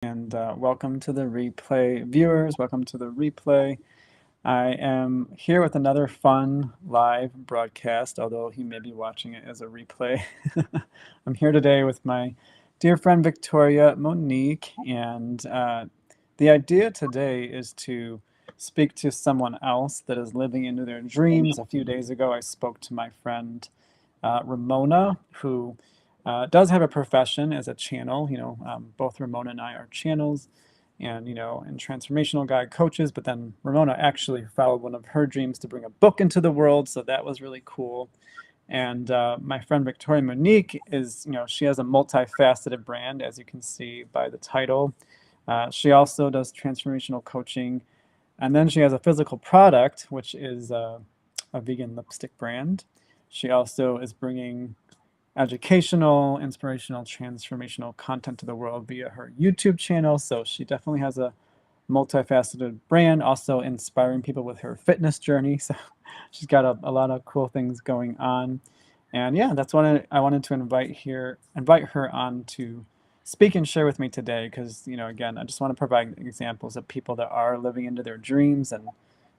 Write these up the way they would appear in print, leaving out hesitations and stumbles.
and welcome to the replay viewers. Welcome to the replay. I am here with another fun live broadcast, although he may be watching it as a replay. I'm here today with my dear friend Victoria-Monique, and the idea today is to speak to someone else that is living into their dreams. A few days ago, I spoke to my friend Ramona, who does have a profession as a channel. Both Ramona and I are channels and, and transformational guide coaches. But then Ramona actually followed one of her dreams to bring a book into the world. So that was really cool. And my friend Victoria-Monique is, she has a multifaceted brand, as you can see by the title. She also does transformational coaching. And then she has a physical product, which is a vegan lipstick brand. She also is bringing educational, inspirational, transformational content to the world via her YouTube channel. So she definitely has a multifaceted brand, also inspiring people with her fitness journey. So she's got a lot of cool things going on. And yeah, that's what I wanted to invite her on to speak and share with me today. Because, again, I just want to provide examples of people that are living into their dreams. And,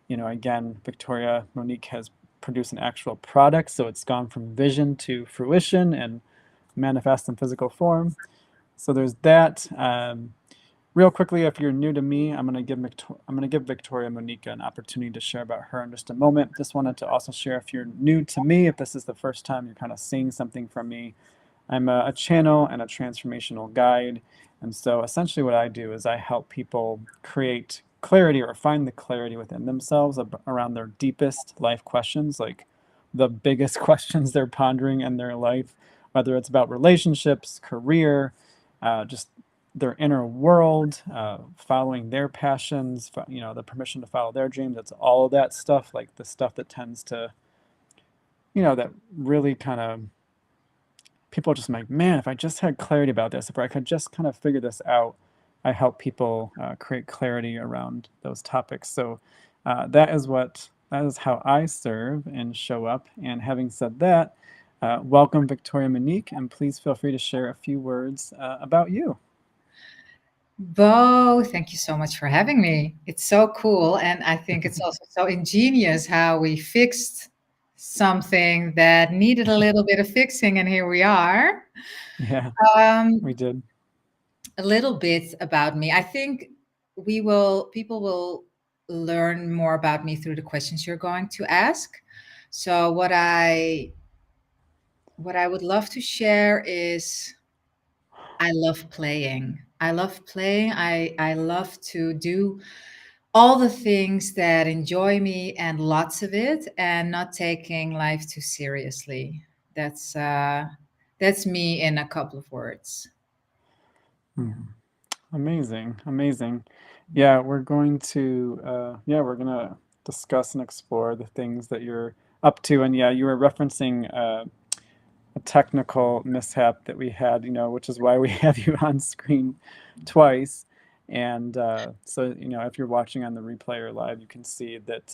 again, Victoria-Monique has produce an actual product. So it's gone from vision to fruition and manifest in physical form. So there's that. Real quickly, if you're new to me, I'm gonna give Victoria-Monique an opportunity to share about her in just a moment. Just wanted to also share, if you're new to me, if this is the first time you're kind of seeing something from me, I'm a channel and a transformational guide. And so essentially what I do is I help people create clarity or find the clarity within themselves around their deepest life questions, like the biggest questions they're pondering in their life, whether it's about relationships, career, just their inner world, following their passions, the permission to follow their dreams. It's all of that stuff, like the stuff that tends to, that really kind of people are just like, man, if I just had clarity about this, if I could just kind of figure this out, I help people create clarity around those topics. So that is how I serve and show up. And having said that, welcome Victoria-Monique, and please feel free to share a few words about you. Beau, thank you so much for having me. It's so cool. And I think it's also so ingenious how we fixed something that needed a little bit of fixing. And here we are. Yeah, Um, we did. a little bit about me. I think people will learn more about me through the questions you're going to ask. So what I would love to share is I love playing. I love playing. I love to do all the things that enjoy me and lots of it, and not taking life too seriously. That's uh, that's me in a couple of words. Mhm. Amazing, amazing. Yeah, we're gonna discuss and explore the things that you're up to. And yeah, you were referencing a technical mishap that we had, which is why we have you on screen twice. And so, if you're watching on the replay or live, you can see that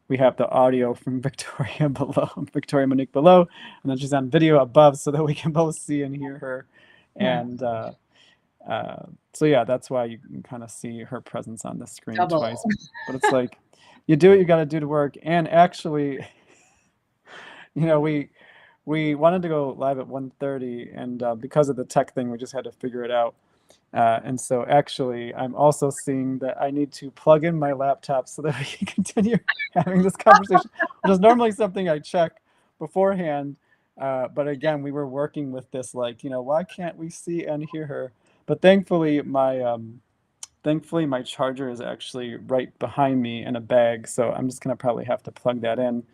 we have the audio from Victoria below, Victoria-Monique below, and then she's on video above so that we can both see and hear her. Yeah, And so yeah, that's why you can kind of see her presence on the screen double. twice. But it's like you do what you got to do to work. And actually, you know, we wanted to go live at 1:30, and because of the tech thing, we just had to figure it out. And so actually, I'm also seeing that I need to plug in my laptop so that we can continue having this conversation, which is normally something I check beforehand. But again, we were working with this, like, why can't we see and hear her? But thankfully my charger is actually right behind me in a bag, so I'm just gonna probably have to plug that in.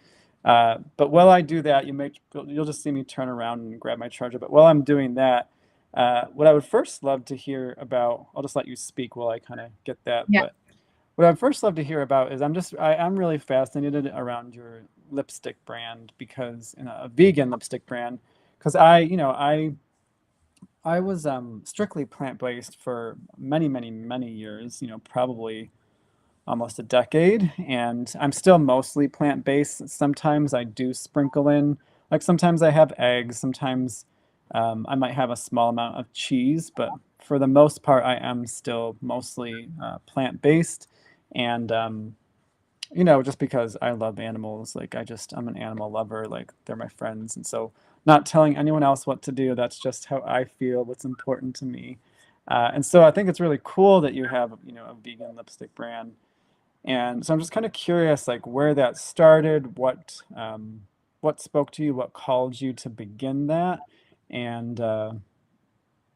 But while I do that, you'll just see me turn around and grab my charger. But while I'm doing that, what I would first love to hear about, I'll just let you speak while I kind of get that. Yeah, But what I'd first love to hear about is I'm really fascinated around your lipstick brand, because a vegan lipstick brand, because I was strictly plant-based for many, many, many years, probably almost a decade, and I'm still mostly plant-based. Sometimes I do sprinkle in, like sometimes I have eggs, sometimes I might have a small amount of cheese, but for the most part, I am still mostly plant-based. And just because I love animals, like I'm an animal lover, like they're my friends. And so not telling anyone else what to do, that's just how I feel, what's important to me. And so I think it's really cool that you have, a vegan lipstick brand. And so I'm just kind of curious, like where that started, what spoke to you, what called you to begin that, and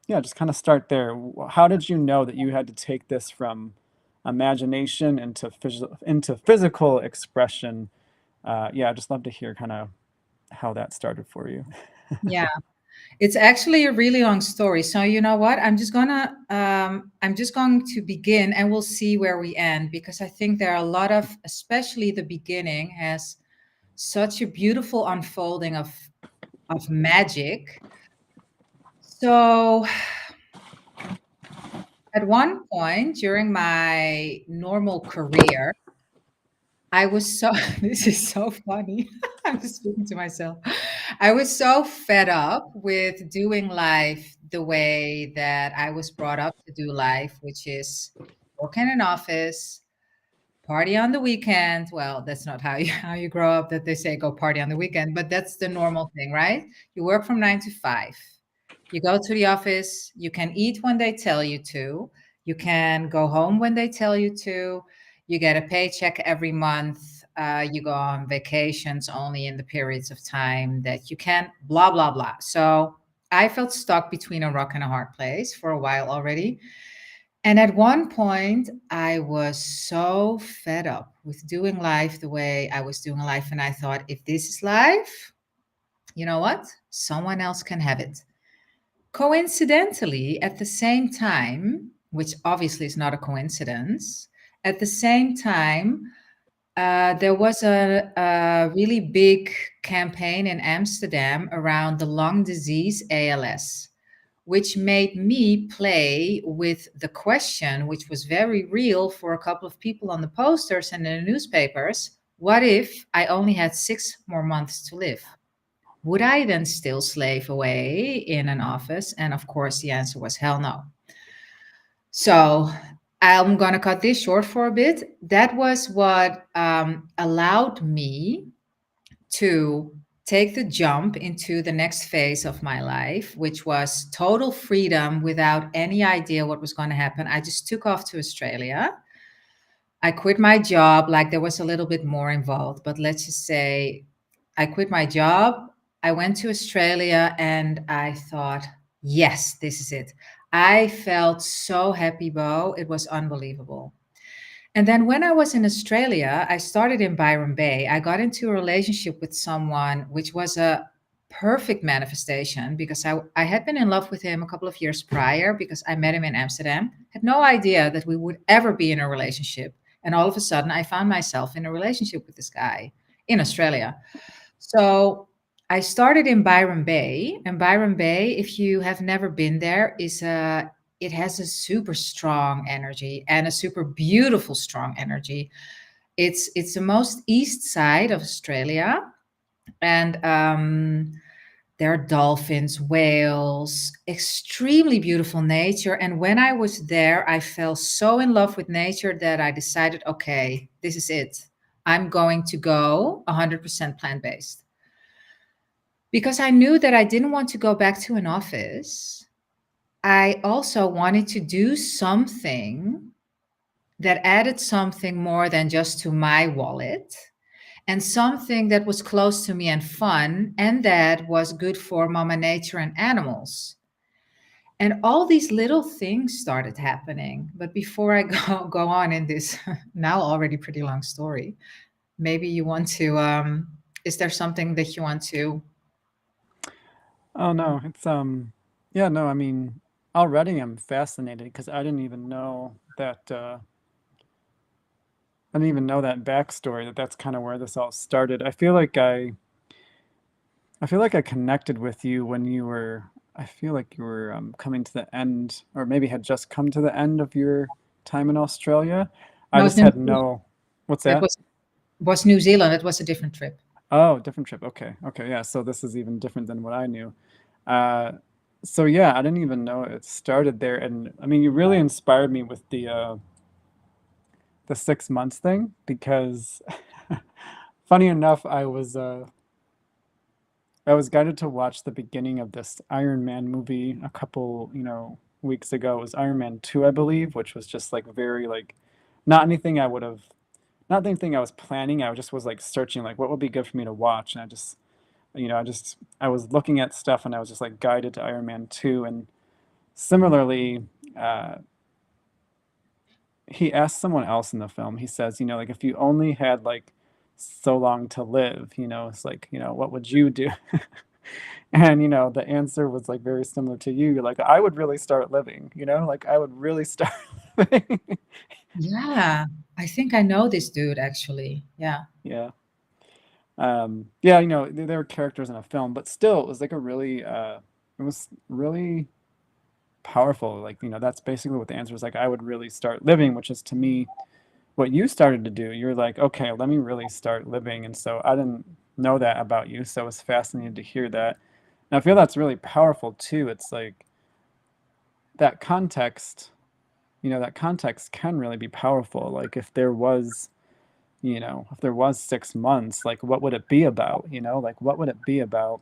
yeah, just kind of start there. How did you know that you had to take this from imagination into physical expression? Yeah, I'd just love to hear kind of how that started for you. Yeah. It's actually a really long story. So you know what? I'm just going to begin and we'll see where we end because I think there are a lot of, especially the beginning has such a beautiful unfolding of magic. So at one point during my normal career, I was so this is so funny. I'm just speaking to myself. I was so fed up with doing life the way that I was brought up to do life, which is work in an office, party on the weekend. Well, that's not how you how you grow up that they say go party on the weekend, but that's the normal thing, right? You work from 9 to 5. You go to the office, you can eat when they tell you to, you can go home when they tell you to, you get a paycheck every month, you go on vacations only in the periods of time that you can, blah, blah, blah. So I felt stuck between a rock and a hard place for a while already. And at one point, I was so fed up with doing life the way I was doing life. And I thought, if this is life, you know what? Someone else can have it. Coincidentally, at the same time, which obviously is not a coincidence, at the same time, there was a really big campaign in Amsterdam around the lung disease ALS, which made me play with the question, which was very real for a couple of people on the posters and in the newspapers. What if I only had 6 more months to live? Would I then still slave away in an office? And of course, the answer was hell no. So I'm going to cut this short for a bit. That was what allowed me to take the jump into the next phase of my life, which was total freedom without any idea what was going to happen. I just took off to Australia. I quit my job, like there was a little bit more involved, but let's just say I quit my job. I went to Australia and I thought, yes, this is it. I felt so happy, Beau. It was unbelievable. And then when I was in Australia, I started in Byron Bay. I got into a relationship with someone, which was a perfect manifestation because I had been in love with him a couple of years prior because I met him in Amsterdam. Had no idea that we would ever be in a relationship. And all of a sudden, I found myself in a relationship with this guy in Australia. So I started in Byron Bay, and Byron Bay, if you have never been there, is a it has a super strong energy and a super beautiful strong energy. It's the most east side of Australia, and there are dolphins, whales, extremely beautiful nature. And when I was there, I fell so in love with nature that I decided, okay, this is it. I'm going to go 100% plant based because I knew that I didn't want to go back to an office. I also wanted to do something that added something more than just to my wallet and something that was close to me and fun and that was good for mama nature and animals. And all these little things started happening. But before I go on in this now already pretty long story, maybe you want to is there something that you want to Oh no, it's yeah, no, I mean, already I'm fascinated because I didn't even know that backstory, that that's kind of where this all started. I feel like I connected with you when I feel like you were coming to the end, or maybe had just come to the end of your time in Australia. I no, it's just had no, what's it that? was New Zealand. It was a different trip. Oh, different trip. Okay. Okay. Yeah. So this is even different than what I knew. Uh, so yeah, I didn't even know it started there, and I mean, you really inspired me with the 6 months thing because, funny enough, I was guided to watch the beginning of this Iron Man movie a couple, weeks ago. It was Iron Man 2, I believe, which was just like very like not anything I would have not anything I was planning. I just was like searching like what would be good for me to watch. And I was looking at stuff and I was just like guided to Iron Man 2. And similarly, uh, he asked someone else in the film, he says, like if you only had like so long to live, it's like, what would you do? And the answer was like very similar to you. You're like, I would really start living, like I would really start living. Yeah, I think I know this dude actually. Yeah. Yeah. Yeah, there were characters in a film, but still, it was like it was really powerful. Like, that's basically what the answer is. Like, I would really start living, which is to me what you started to do. You're like, okay, let me really start living. And so I didn't know that about you. So I was fascinated to hear that. And I feel that's really powerful too. It's like that context, that context can really be powerful. Like, if there was 6 months, like, what would it be about? Like, what would it be about?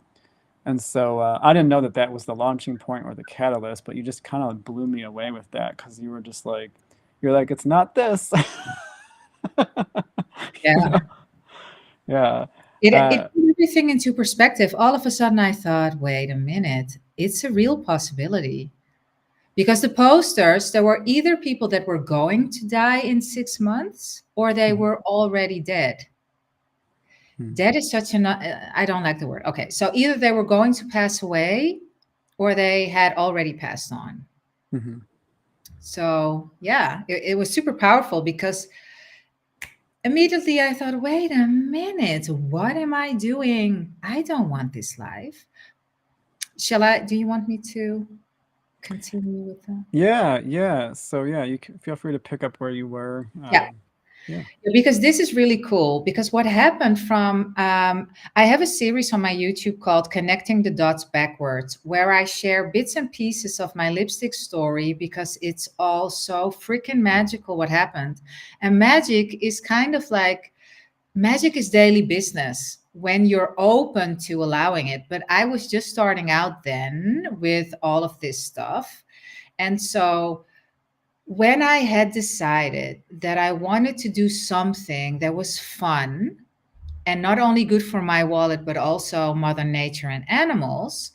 And so I didn't know that that was the launching point or the catalyst, but you just kind of blew me away with that because you were just like, you're like, it's not this. you Yeah. know? Yeah. It Uh, put everything into perspective. All of a sudden, I thought, wait a minute, it's a real possibility. Because the posters, there were either people that were going to die in 6 months or they mhm, were already dead. mhm, Dead is such I don't like the word. Okay. So either they were going to pass away or they had already passed on. mhm. So yeah, it was super powerful because immediately I thought, wait a minute, what am I doing? I don't want this life. Do you want me to continue with that? Yeah, yeah. So yeah, you can feel free to pick up where you were. Yeah. Yeah. Because this is really cool. Because what happened I have a series on my YouTube called Connecting the Dots Backwards, where I share bits and pieces of my lipstick story because it's all so freaking magical what happened. And magic is daily business when you're open to allowing it. But I was just starting out then with all of this stuff. And so when I had decided that I wanted to do something that was fun and not only good for my wallet, but also Mother Nature and animals,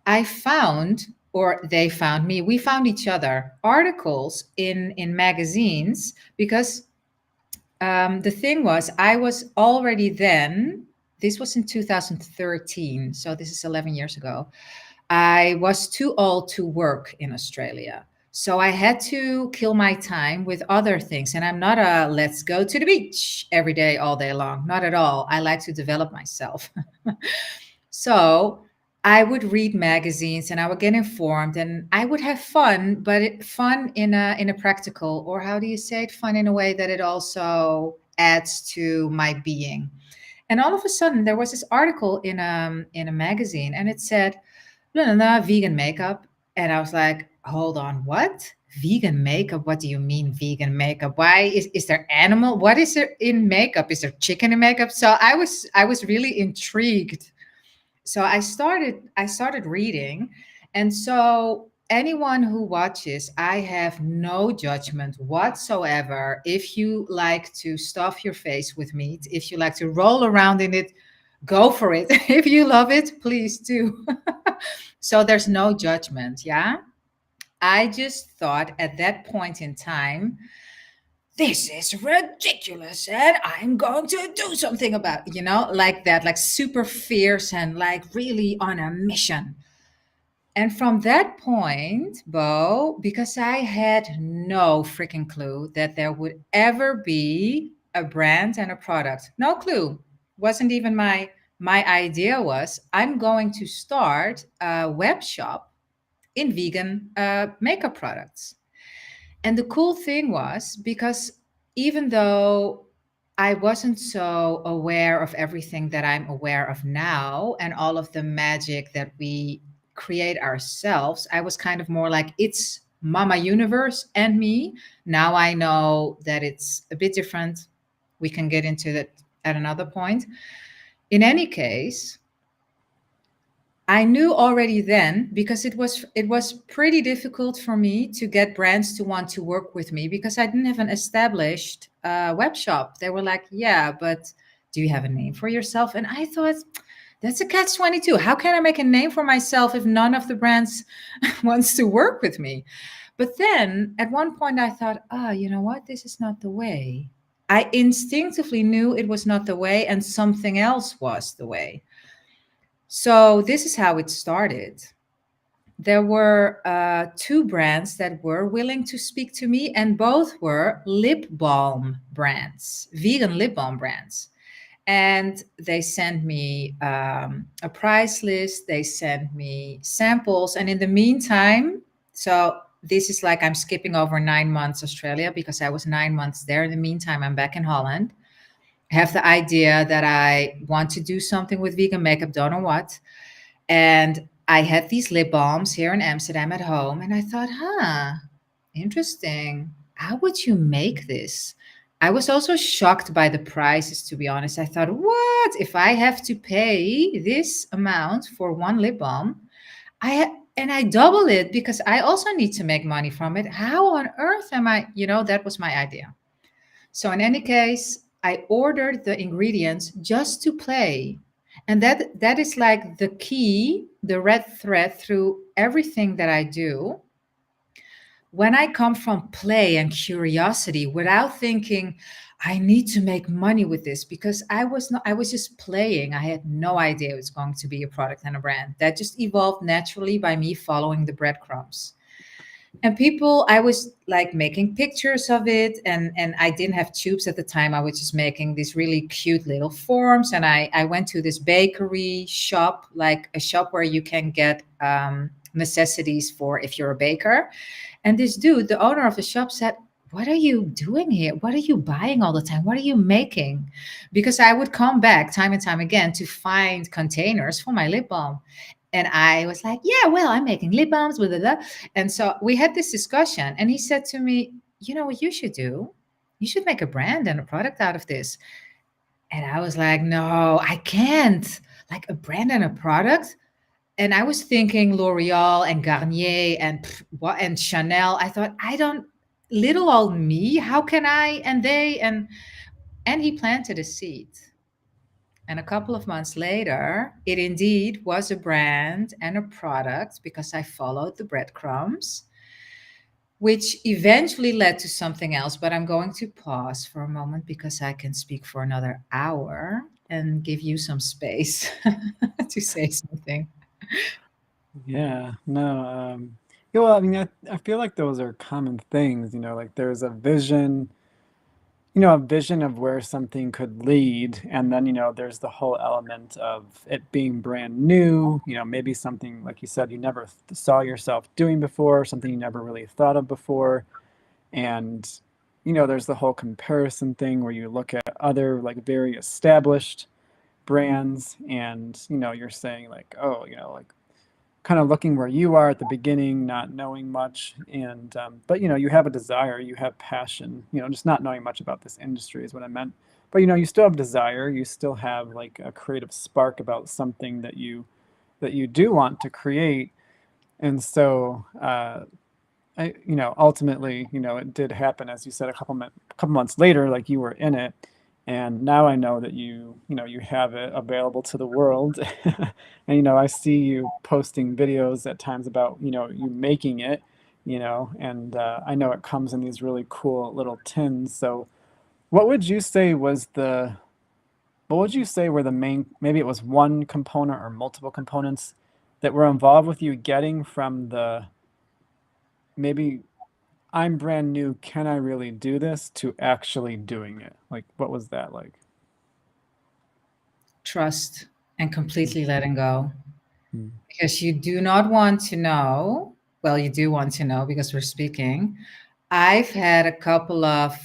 I found, or they found me, we found each other articles in magazines because the thing was, I was already then, this was in 2013, so this is 11 years ago. I was too old to work in Australia. So I had to kill my time with other things. And I'm not a let's go to the beach every day, all day long. Not at all. I like to develop myself. So I would read magazines and I would get informed and I would have fun, but fun in a practical, or how do you say it? Fun in a way that it also adds to my being. And all of a sudden there was this article in a magazine and it said, no, no, no, vegan makeup. And I was like, hold on, what? Vegan makeup? What do you mean vegan makeup? Why is there animal? What is there in makeup? Is there chicken in makeup? So I was really intrigued. So I started reading. And so anyone who watches, I have no judgment whatsoever. If you like to stuff your face with meat, if you like to roll around in it, go for it. If you love it, please do. So there's no judgment, yeah? I just thought at that point in time, this is ridiculous and I'm going to do something about it, like that, like super fierce and like really on a mission. And from that point, Bo, because I had no freaking clue that there would ever be a brand and a product, no clue, wasn't even my idea was I'm going to start a web shop in vegan makeup products. And the cool thing was because even though I wasn't so aware of everything that I'm aware of now and all of the magic that we create ourselves. I was kind of more like, it's Mama Universe and me. Now I know that it's a bit different. We can get into that at another point. In any case, I knew already then, because it was pretty difficult for me to get brands to want to work with me because I didn't have an established web shop. They were like, "Yeah, but do you have a name for yourself?" And I thought, that's a catch 22. How can I make a name for myself if none of the brands wants to work with me? But then at one point I thought, you know what? This is not the way. I instinctively knew it was not the way, and something else was the way. So this is how it started. There were two brands that were willing to speak to me, and both were lip balm brands, vegan lip balm brands. And they sent me a price list, they sent me samples. And in the meantime, so this is like I'm skipping over 9 months Australia because I was 9 months there. In the meantime, I'm back in Holland. I have the idea that I want to do something with vegan makeup, don't know what. And I had these lip balms here in Amsterdam at home, and I thought, interesting. How would you make this? I was also shocked by the prices, to be honest. I thought, what? If I have to pay this amount for one lip balm, and I double it because I also need to make money from it. How on earth am I? That was my idea. So in any case, I ordered the ingredients just to play. And that is like the key, the red thread through everything that I do. When I come from play and curiosity without thinking I need to make money with this, because I was just playing. I had no idea it was going to be a product and a brand. That just evolved naturally by me following the breadcrumbs. And people, I was like making pictures of it, and I didn't have tubes at the time. I was just making these really cute little forms. And I went to this bakery shop, like a shop where you can get necessities for if you're a baker. And this dude, the owner of the shop, said, "What are you doing here? What are you buying all the time? What are you making?" Because I would come back time and time again to find containers for my lip balm. And I was like, "Yeah, well, I'm making lip balms, blah, blah, blah." And so we had this discussion, and he said to me, "You know what you should do? You should make a brand and a product out of this." And I was like, "No, I can't. Like a brand and a product." And I was thinking L'Oreal and Garnier and what and Chanel. I thought, I don't, little old me, how can I? And they and he planted a seed. And a couple of months later, it indeed was a brand and a product because I followed the breadcrumbs, which eventually led to something else. But I'm going to pause for a moment because I can speak for another hour and give you some space to say something. Yeah, no, yeah, well, I mean, I feel like those are common things, like there's a vision of where something could lead, and then, there's the whole element of it being brand new, maybe something, like you said, you never saw yourself doing before, something you never really thought of before. And, there's the whole comparison thing where you look at other, like, very established brands, and, you're saying, like, oh, like, kind of looking where you are at the beginning, not knowing much, and but you have a desire, you have passion, just not knowing much about this industry is what I meant. But you still have desire, you still have like a creative spark about something that you do want to create. And so ultimately, it did happen, as you said, a couple months later, like you were in it, and now I know that you have it available to the world, and I see you posting videos at times about you making it, and I know it comes in these really cool little tins. So, what would you say was the what would you say were the main? Maybe it was one component or multiple components that were involved with you getting from the maybe I'm brand new, can I really do this, to actually doing it? Like, what was that like? Trust and Mm, completely letting go. mm, Because you do not want to know, well, you do want to know because we're speaking. I've had a couple of,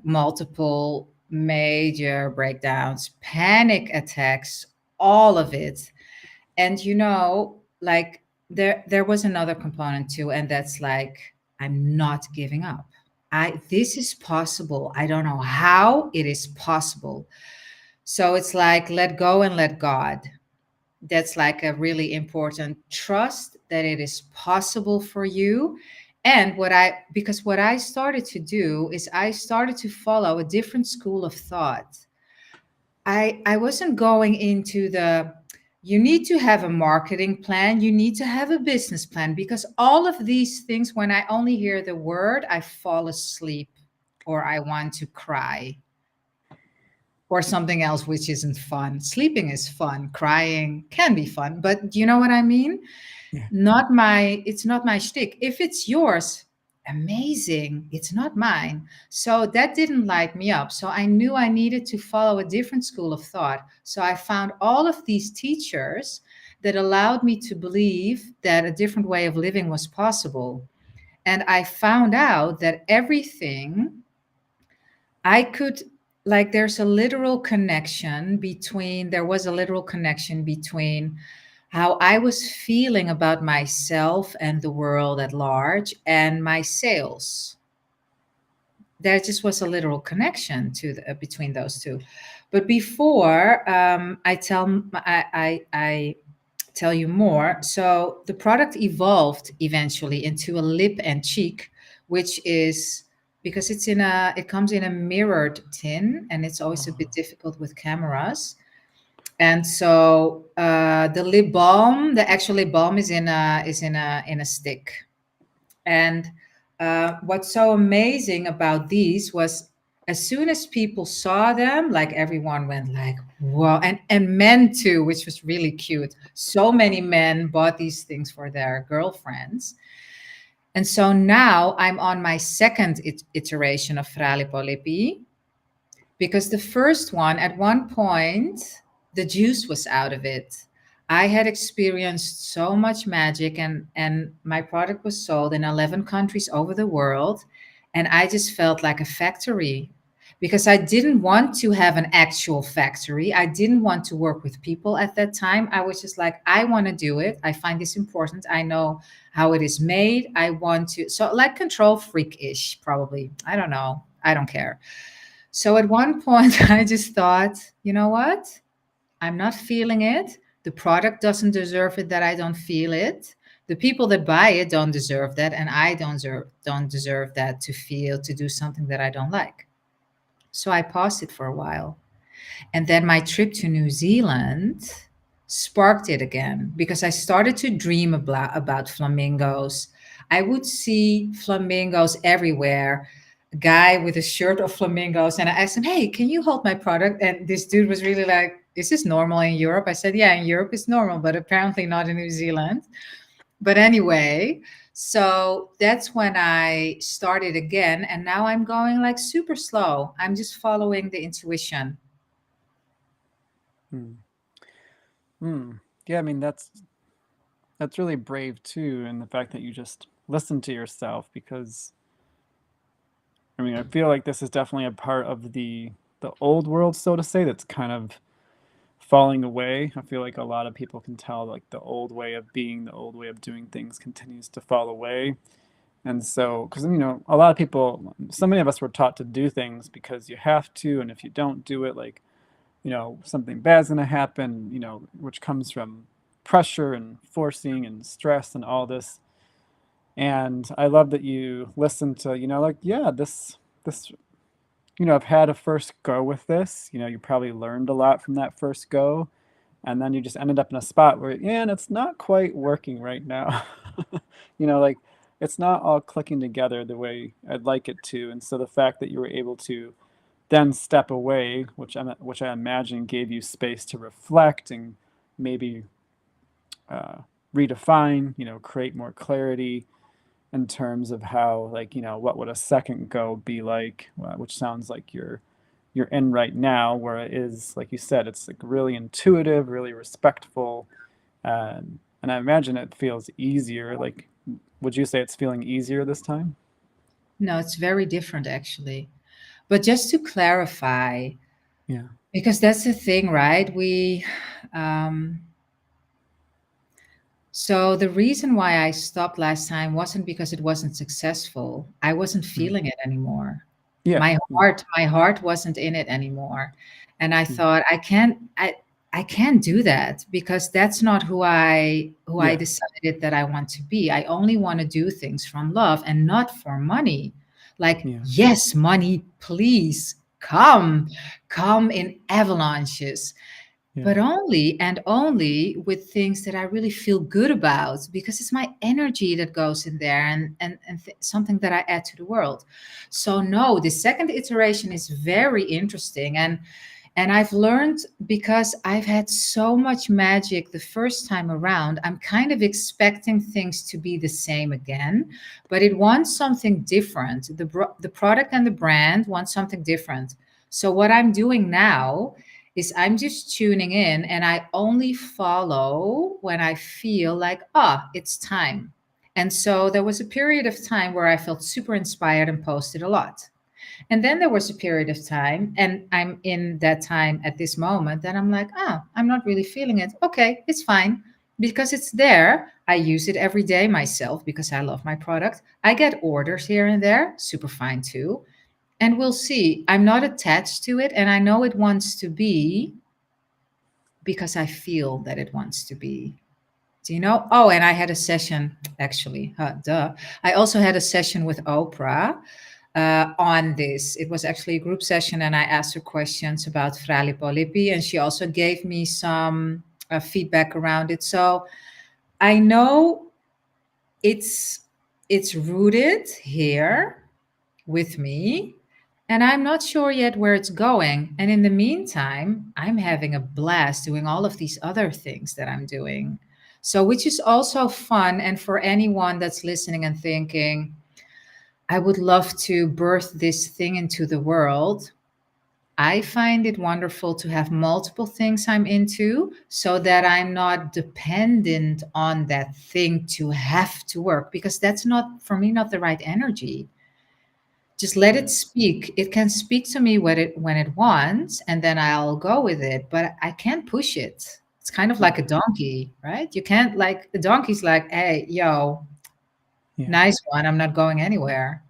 multiple major breakdowns, panic attacks, all of it. And like there was another component too, and that's like, I'm not giving up. This is possible. I don't know how it is possible. So it's like, let go and let God. That's like a really important trust that it is possible for you. And because what I started to do is I started to follow a different school of thought. I wasn't going into the, you need to have a marketing plan, you need to have a business plan, because all of these things, when I only hear the word, I fall asleep or I want to cry or something else which isn't fun. Sleeping is fun, crying can be fun, but you know what I mean? Yeah. It's not my shtick. If it's yours, amazing. It's not mine. So that didn't light me up. So I knew I needed to follow a different school of thought. So I found all of these teachers that allowed me to believe that a different way of living was possible. And I found out that everything I could, like, there was a literal connection between how I was feeling about myself and the world at large and my sales. There just was a literal connection between those two. But before I tell you more, so the product evolved eventually into a lip and cheek, which is because it comes in a mirrored tin, and it's always a Oh. bit difficult with cameras. And so the lip balm, the actual lip balm, is in a stick. And what's so amazing about these was, as soon as people saw them, like everyone went like, "Wow!" And men too, which was really cute. So many men bought these things for their girlfriends. And so now I'm on my second iteration of Frale Polipi, because the first one, at one point, the juice was out of it. I had experienced so much magic, and my product was sold in 11 countries over the world, and I just felt like a factory, because I didn't want to have an actual factory. I didn't want to work with people at that time. I was just like, I want to do it. I find this important. I know how it is made. I want to, so like control freak-ish, probably. I don't know. I don't care. So at one point, I just thought, you know what? I'm not feeling it. The product doesn't deserve it that I don't feel it. The people that buy it don't deserve that, and I don't deserve that to feel, to do something that I don't like. So I paused it for a while. And then my trip to New Zealand sparked it again, because I started to dream about flamingos. I would see flamingos everywhere. A guy with a shirt of flamingos, and I asked him, "Hey, can you hold my product?" And this dude was really like, "Is this normal in Europe?" I said, "Yeah, in Europe it's normal, but apparently not in New Zealand." But anyway, so that's when I started again, and now I'm going like super slow. I'm just following the intuition. Hmm. Hmm. Yeah, I mean that's really brave too, and the fact that you just listen to yourself, because I mean I feel like this is definitely a part of the old world, so to say, that's kind of falling away. I feel like a lot of people can tell like the old way of being, the old way of doing things continues to fall away. And so, because a lot of people, so many of us were taught to do things because you have to, and if you don't do it, like, something bad's going to happen, which comes from pressure and forcing and stress and all this. And I love that you listen to, like, yeah, this, I've had a first go with this. You probably learned a lot from that first go. And then you just ended up in a spot where, yeah, and it's not quite working right now. Like it's not all clicking together the way I'd like it to. And so the fact that you were able to then step away, which I imagine gave you space to reflect and maybe uh, redefine, create more clarity in terms of how, like, what would a second go be like, which sounds like you're in right now, where it is, like you said, it's like really intuitive, really respectful, and I imagine it feels easier. Like, would you say it's feeling easier this time? No, it's very different actually. But just to clarify, Yeah. because that's the thing, right? Um, So the reason why I stopped last time wasn't because it wasn't successful. I wasn't Mm. feeling it anymore. Yeah. Yeah. My heart wasn't in it anymore. And I Mm. thought I can't do that because that's not who I Yeah. decided that I want to be. I only want to do things from love and not for money. Like, Yeah. yes, money, please come in avalanches, but Yeah. only and only with things that I really feel good about because it's my energy that goes in there and something that I add to the world. So no, the second iteration is very interesting, and I've learned because I've had so much magic the first time around, I'm kind of expecting things to be the same again, but it wants something different. The product and the brand want something different. So what I'm doing now is I'm just tuning in and I only follow when I feel like, ah, it's time. And so there was a period of time where I felt super inspired and posted a lot. And then there was a period of time, and I'm in that time at this moment, that I'm like, ah, I'm not really feeling it. Okay, it's fine because it's there. I use it every day myself because I love my product. I get orders here and there, super fine too. And we'll see. I'm not attached to it, and I know it wants to be because I feel that it wants to be. Do you know? Oh, and I had a session actually. Duh. I also had a session with Oprah on this. It was actually a group session, and I asked her questions about Frali Polipi, and she also gave me some feedback around it. So I know it's it's rooted here with me, and I'm not sure yet where it's going. And in the meantime, I'm having a blast doing all of these other things that I'm doing. So, which is also fun. And for anyone that's listening and thinking, I would love to birth this thing into the world, I find it wonderful to have multiple things I'm into so that I'm not dependent on that thing to have to work because that's not, for me, not the right energy. Just let it Yeah. speak. It can speak to me when it wants, and then I'll go with it. But I can't push it. It's kind of like Yeah. a donkey, right? You can't, like, the donkey's like, "Hey, yo, Yeah. nice one. I'm not going anywhere."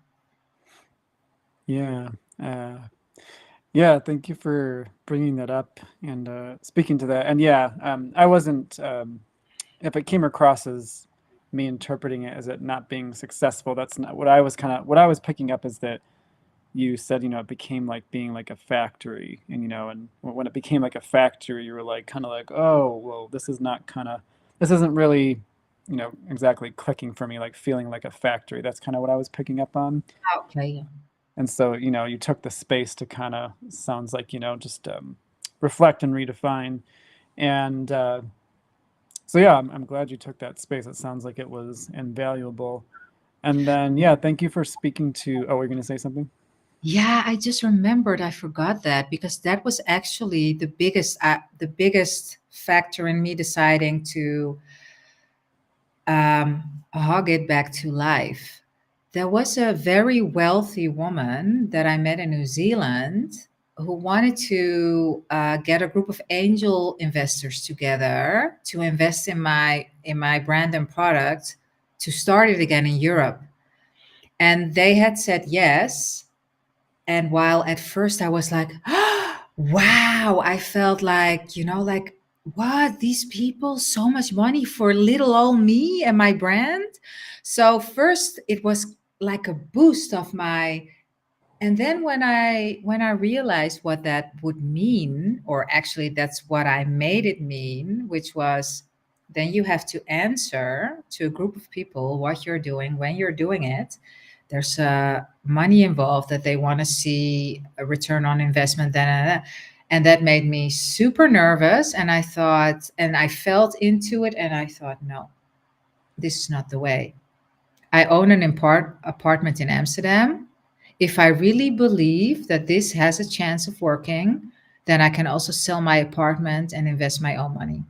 Yeah. Uh, yeah. Thank you for bringing that up and speaking to that. And yeah, I wasn't. If it came across as me interpreting it as it not being successful, that's not what I was kind of. What I was picking up is that you said, it became like being like a factory, and and when it became like a factory, you were like kind of like, oh, well, this isn't really, exactly clicking for me, like feeling like a factory. That's kind of what I was picking up on. Okay. And so, you took the space to kind of, sounds like, just reflect and redefine. And so, yeah, I'm glad you took that space. It sounds like it was invaluable. And then, yeah, thank you for speaking to, oh, we're going to say something? Yeah, I just remembered. I forgot that because that was actually the biggest factor in me deciding to hog it back to life. There was a very wealthy woman that I met in New Zealand who wanted to get a group of angel investors together to invest in my brand and product to start it again in Europe. And they had said yes. And while at first I was like, wow, I felt like, like, what? These people, so much money for little old me and my brand. So first it was like a boost of my, and then when I realized what that would mean, or actually that's what I made it mean, which was, then you have to answer to a group of people what you're doing when you're doing it. There's money involved that they want to see a return on investment. And that made me super nervous. And I thought, and I felt into it, and I thought, no, this is not the way. I own an apartment in Amsterdam. If I really believe that this has a chance of working, then I can also sell my apartment and invest my own money.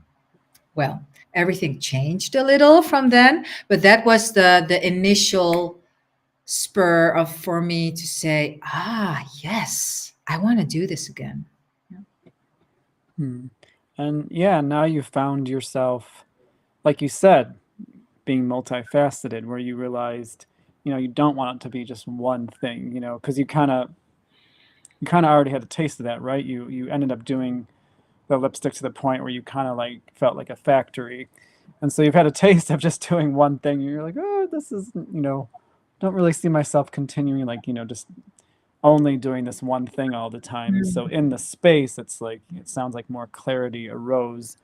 Well, everything changed a little from then, but that was the initial spur of for me to say, ah, yes, I want to do this again. Yeah. Hmm. And yeah, now you found yourself, like you said. being multifaceted, where you realized, you don't want it to be just one thing, because you kind of already had a taste of that, right? You ended up doing the lipstick to the point where you kind of like felt like a factory, and so you've had a taste of just doing one thing. And you're like, oh, this is, don't really see myself continuing, like, just only doing this one thing all the time. And so Mm. in the space, it's like it sounds like more clarity arose.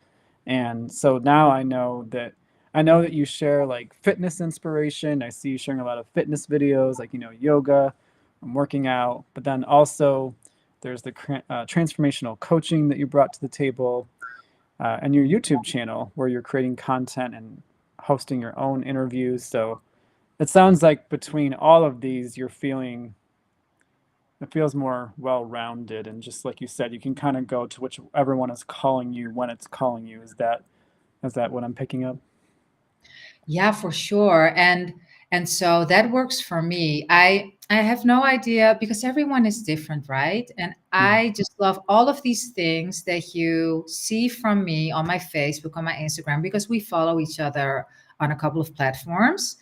And so now I know that you share like fitness inspiration. I see you sharing a lot of fitness videos, like, yoga and working out. But then also there's the transformational coaching that you brought to the table, and your YouTube channel where you're creating content and hosting your own interviews. So it sounds like between all of these, it feels more well-rounded, and just like you said, you can kind of go to whichever one is calling you when it's calling you. Is that what I'm picking up? Yeah, for sure. And so that works for me. I have no idea because everyone is different, right? And Hmm. I just love all of these things that you see from me on my Facebook, on my Instagram, because we follow each other on a couple of platforms.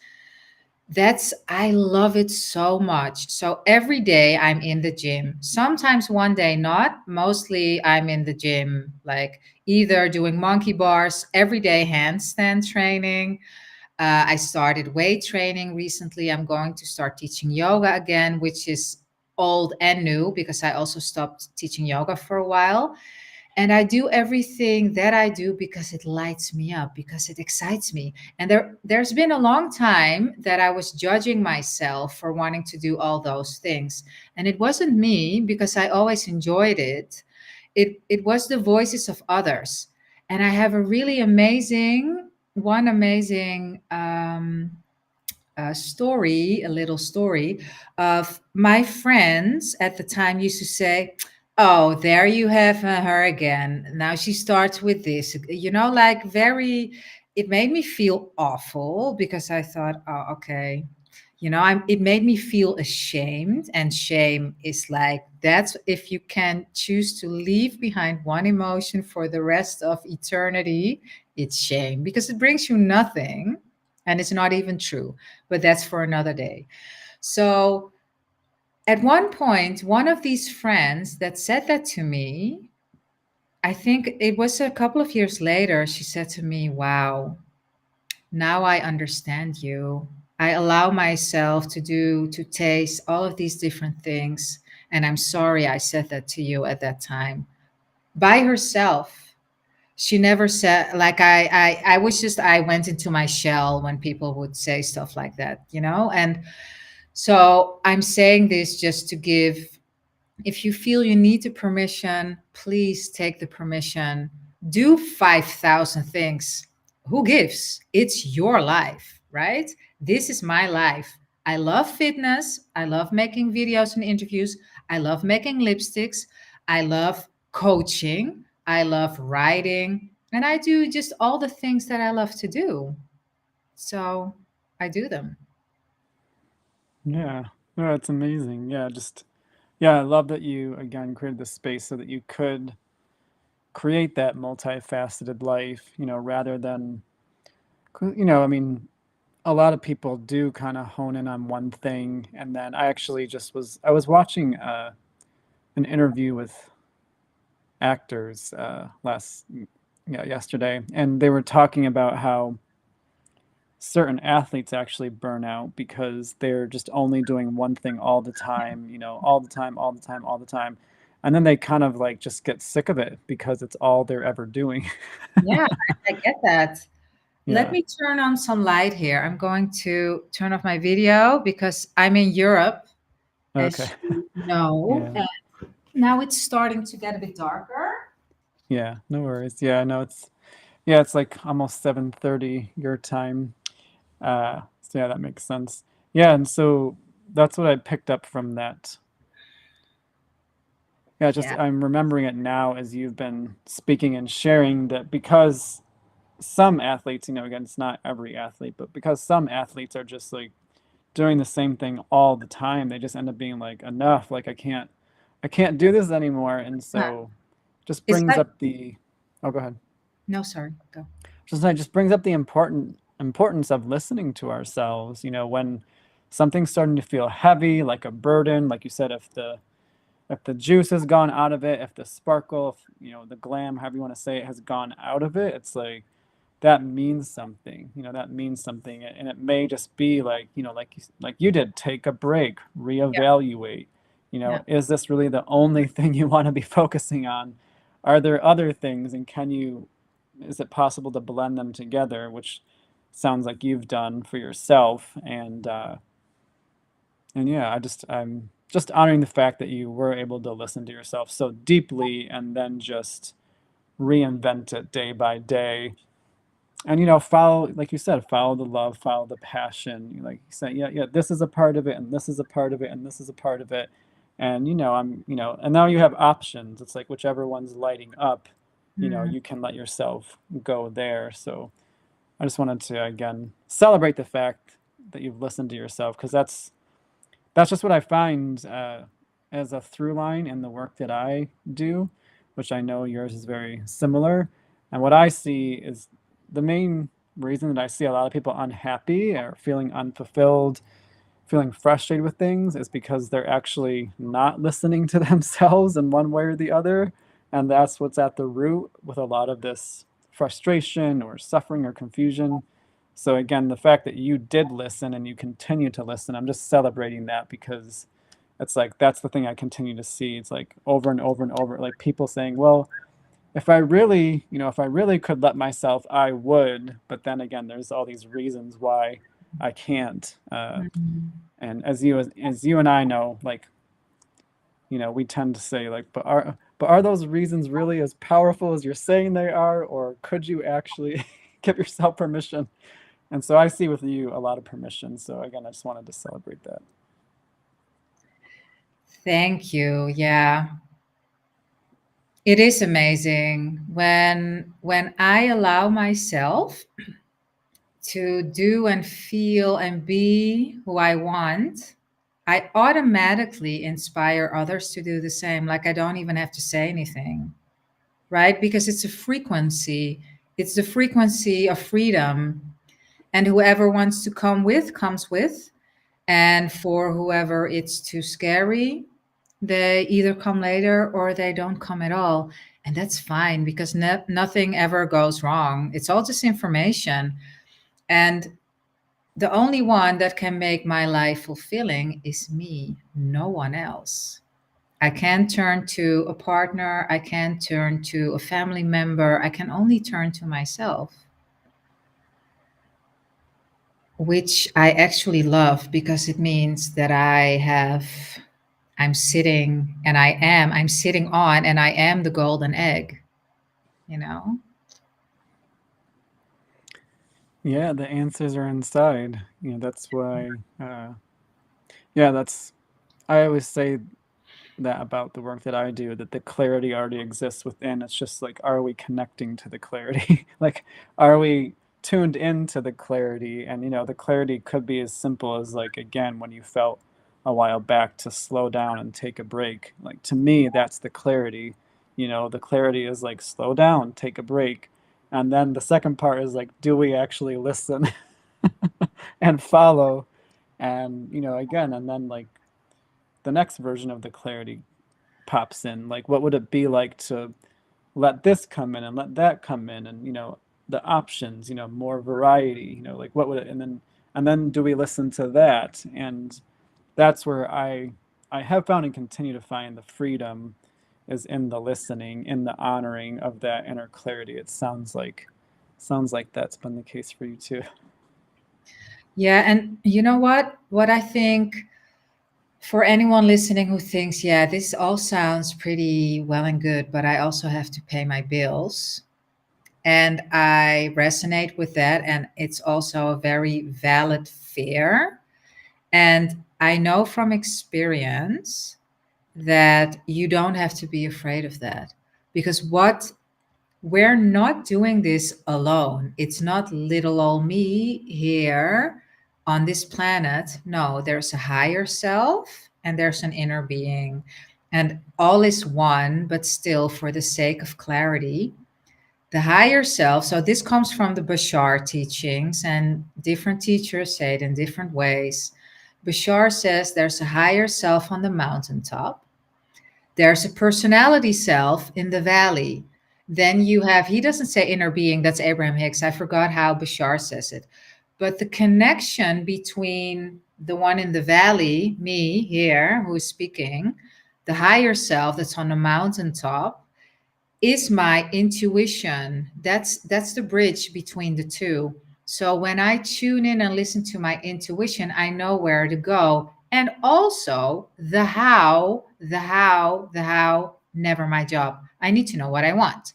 I love it so much. So every day I'm in the gym. Sometimes one day not. Mostly I'm in the gym, like either doing monkey bars, everyday handstand training. I started weight training recently. I'm going to start teaching yoga again, which is old and new because I also stopped teaching yoga for a while. And I do everything that I do because it lights me up, because it excites me. And there's been a long time that I was judging myself for wanting to do all those things. And it wasn't me because I always enjoyed it. It was the voices of others. And I have a really amazing story, a little story of my friends at the time used to say, "Oh, there you have her again. Now she starts with this." Like very, it made me feel awful because I thought, "Oh, okay." It made me feel ashamed, and shame is like that's if you can choose to leave behind one emotion for the rest of eternity, it's shame because it brings you nothing and it's not even true, but that's for another day. So at one point, one of these friends that said that to me, I think it was a couple of years later, she said to me, "Wow, now I understand you. I allow myself to taste all of these different things. And I'm sorry I said that to you at that time." By herself. She never said like I was just I went into my shell when people would say stuff like that. And so I'm saying this just to give, if you feel you need the permission, please take the permission. Do 5,000 things. Who gives? It's your life, right? This is my life. I love fitness. I love making videos and interviews. I love making lipsticks. I love coaching. I love writing. And I do just all the things that I love to do. So I do them. Yeah. No, it's amazing. Yeah, I love that you again created the space so that you could create that multifaceted life, rather than, I mean, a lot of people do kind of hone in on one thing. And then I was watching an interview with actors yesterday, and they were talking about how certain athletes actually burn out because they're just only doing one thing all the time, all the time, all the time, all the time. And then they kind of like just get sick of it because it's all they're ever doing. Yeah, I get that. Let Yeah. me turn on some light here. I'm going to turn off my video because I'm in Europe, Okay. as you know, Yeah. and now it's starting to get a bit darker. Yeah. No worries. Yeah. No, it's like almost 7:30 your time. So yeah, that makes sense. Yeah. And so that's what I picked up from that. Yeah. Just Yeah. I'm remembering it now as you've been speaking and sharing that, because some athletes, again, it's not every athlete, but because some athletes are just like doing the same thing all the time, they just end up being like, enough, like I can't do this anymore. And Huh. so just It's brings like, up the, oh, go ahead. no, sorry, go. Just brings up the important, importance of listening to ourselves. When something's starting to feel heavy, like a burden, like you said, if the juice has gone out of it, if the sparkle, if, the glam, however you want to say it, has gone out of it, it's like that means something. That means something, and it may just be like, like you did, take a break, Yeah. reevaluate. Yeah. Is this really the only thing you want to be focusing on? Are there other things, and is it possible to blend them together, which sounds like you've done for yourself. And yeah, I'm just honoring the fact that you were able to listen to yourself so deeply and then just reinvent it day by day. And follow, like you said, follow the love, follow the passion. Like you said, yeah, this is a part of it, and this is a part of it, and this is a part of it. And and now you have options. It's like whichever one's lighting up, Mm. you can let yourself go there. So I just wanted to again celebrate the fact that you've listened to yourself, because that's just what I find as a through line in the work that I do, which I know yours is very similar. And what I see is the main reason that I see a lot of people unhappy or feeling unfulfilled, feeling frustrated with things, is because they're actually not listening to themselves in one way or the other. And that's what's at the root with a lot of this frustration or suffering or confusion. So again, the fact that you did listen and you continue to listen, I'm just celebrating that, because it's like that's the thing I continue to see. It's like over and over and over, like people saying, well, if I really could let myself, I would. But then again, there's all these reasons why I can't. Mm. And as you and I know, like, we tend to say like, but are those reasons really as powerful as you're saying they are, or could you actually give yourself permission? And so I see with you a lot of permission. So again, I just wanted to celebrate that. Thank you. Yeah. It is amazing when I allow myself to do and feel and be who I want, I automatically inspire others to do the same. Like I don't even have to say anything, right? Because it's a frequency. It's the frequency of freedom. And whoever wants to come with comes with. And for whoever it's too scary, they either come later or they don't come at all. And that's fine because nothing ever goes wrong. It's all just information. And the only one that can make my life fulfilling is me, no one else. I can't turn to a partner. I can't turn to a family member. I can only turn to myself, which I actually love because it means that I'm sitting and I'm sitting on and I am the golden egg, you know? Yeah, the answers are inside. That's why. Yeah, I always say that about the work that I do, that the clarity already exists within. It's just like, are we connecting to the clarity? Like, are we tuned into the clarity? And, the clarity could be as simple as, like, again, when you felt a while back to slow down and take a break. Like, to me, that's the clarity. The clarity is like, slow down, take a break. And then the second part is like, do we actually listen and follow? And, again, and then like the next version of the clarity pops in, like what would it be like to let this come in and let that come in, and the options, more variety, like what would it, and then do we listen to that? And that's where I have found and continue to find the freedom is in the listening, in the honoring of that inner clarity. It sounds like that's been the case for you too. Yeah. And you know what? What I think for anyone listening who thinks, yeah, this all sounds pretty well and good, but I also have to pay my bills. And I resonate with that. And it's also a very valid fear. And I know from experience that you don't have to be afraid of that because we're not doing this alone. It's not little old me here on this planet. No, there's a higher self and there's an inner being, and all is one. But still, for the sake of clarity, The higher self, so this comes from the Bashar teachings, and different teachers say it in different ways. Bashar says there's a higher self on the mountaintop, there's a personality self in the valley. Then you have, he doesn't say inner being, that's Abraham Hicks. I forgot how Bashar says it. But the connection between the one in the valley, me here, who is speaking, the higher self that's on the mountaintop, is my intuition. That's the bridge between the two. So when I tune in and listen to my intuition, I know where to go. And also the how, never my job. I need to know what I want.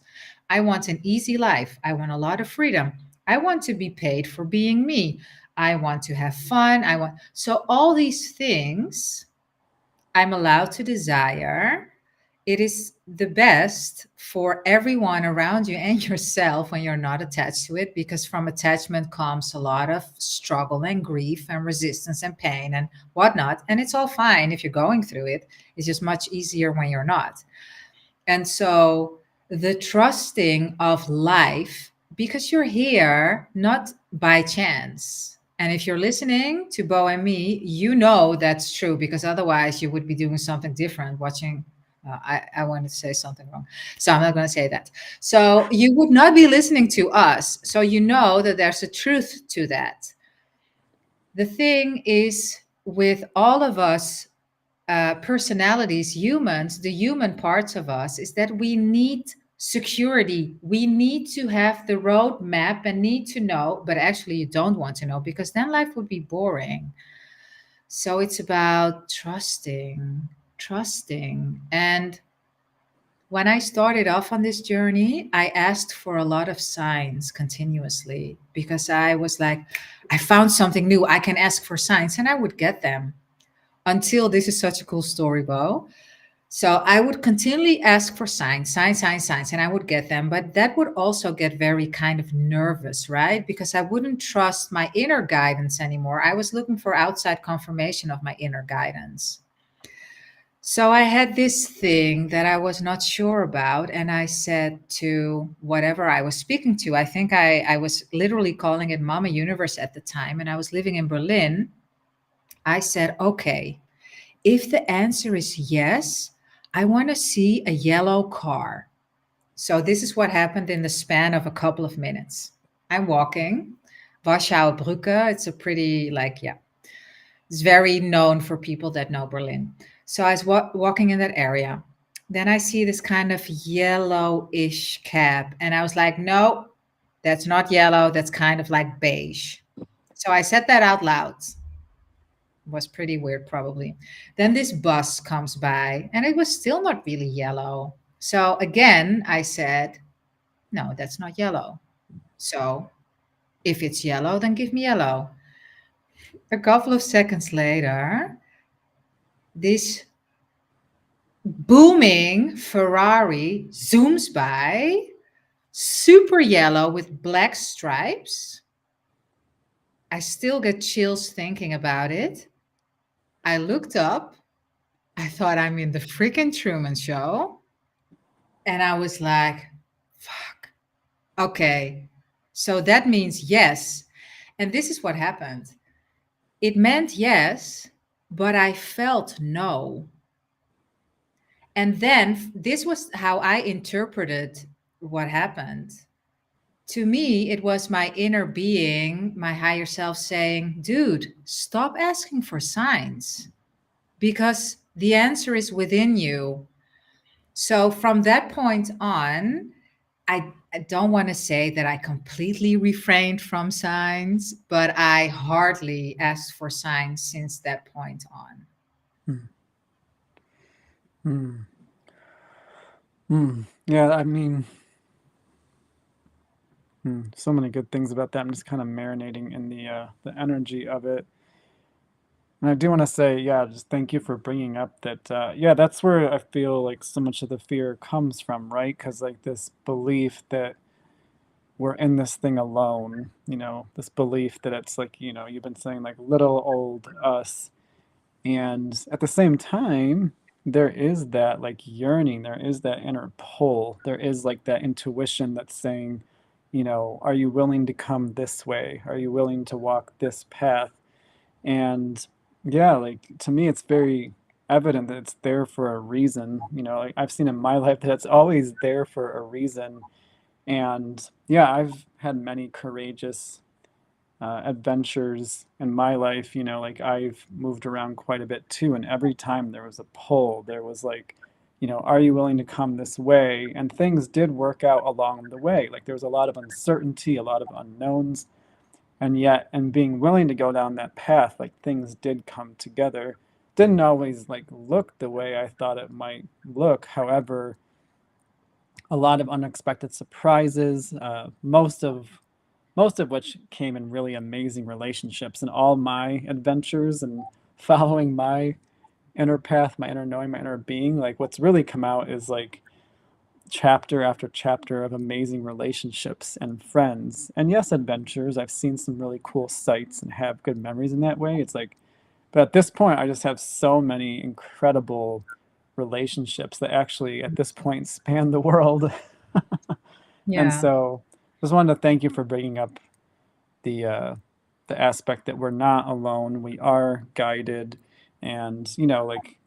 I want an easy life. I want a lot of freedom. I want to be paid for being me. I want to have fun. I want, so all these things I'm allowed to desire. It is the best for everyone around you and yourself when you're not attached to it, because from attachment comes a lot of struggle and grief and resistance and pain and whatnot. And it's all fine if you're going through it. It's just much easier when you're not. And so the trusting of life, because you're here not by chance. And if you're listening to Bo and me, you know that's true, because otherwise you would be doing something different, watching. I wanted to say something wrong. So I'm not going to say that. So you would not be listening to us. So you know that there's a truth to that. The thing is, with all of us personalities, humans, the human parts of us, is that we need security. We need to have the roadmap and need to know, but actually, you don't want to know, because then life would be boring. So it's about trusting, trusting. And when I started off on this journey, I asked for a lot of signs continuously, because I was like, I found something new. I can ask for signs, and I would get them until this is such a cool story, Bo. So I would continually ask for signs, signs, signs, signs, and I would get them. But that would also get very kind of nervous, right? Because I wouldn't trust my inner guidance anymore. I was looking for outside confirmation of my inner guidance. So I had this thing that I was not sure about. And I said to whatever I was speaking to, I think I was literally calling it Mama Universe at the time, and I was living in Berlin. I said, okay, if the answer is yes, I want to see a yellow car. So this is what happened in the span of a couple of minutes. I'm walking, Warschauer Brücke. It's a pretty, like, yeah, it's very known for people that know Berlin. So I was walking in that area. Then I see this kind of yellowish cab. And I was like, no, that's not yellow. That's kind of like beige. So I said that out loud. Was pretty weird, probably. Then this bus comes by, and it was still not really yellow. So again, I said, no, that's not yellow. So if it's yellow, then give me yellow. A couple of seconds later, this booming Ferrari zooms by, super yellow with black stripes. I still get chills thinking about it. I looked up. I thought I'm in the freaking Truman Show. And I was like, fuck. Okay. So that means yes. And this is what happened. It meant yes, but I felt no. And then this was how I interpreted what happened. To me, it was my inner being, my higher self saying, dude, stop asking for signs, because the answer is within you. So from that point on, I don't want to say that I completely refrained from signs, but I hardly asked for signs since that point on. Hmm. Hmm. Hmm. Yeah, I mean, so many good things about that. I'm just kind of marinating in the energy of it. And I do want to say, yeah, just thank you for bringing up that. Yeah, that's where I feel like so much of the fear comes from, right? Because like this belief that we're in this thing alone, this belief that it's like, you've been saying like little old us. And at the same time, there is that like yearning, there is that inner pull, there is like that intuition that's saying, are you willing to come this way? Are you willing to walk this path? And yeah, like to me, it's very evident that it's there for a reason. Like I've seen in my life that it's always there for a reason. And yeah, I've had many courageous adventures in my life. Like I've moved around quite a bit too. And every time there was a pull, there was like, are you willing to come this way? And things did work out along the way. Like there was a lot of uncertainty, a lot of unknowns, and yet and being willing to go down that path, like things did come together. Didn't always like look the way I thought it might look. However, a lot of unexpected surprises, most of which came in really amazing relationships. And all my adventures and following my inner path, my inner knowing, my inner being, like what's really come out is like chapter after chapter of amazing relationships and friends. And yes, adventures. I've seen some really cool sights and have good memories in that way. It's like, but at this point, I just have so many incredible relationships that actually at this point span the world. And Yeah. so just wanted to thank you for bringing up the uh, the aspect that we're not alone, we are guided, and like,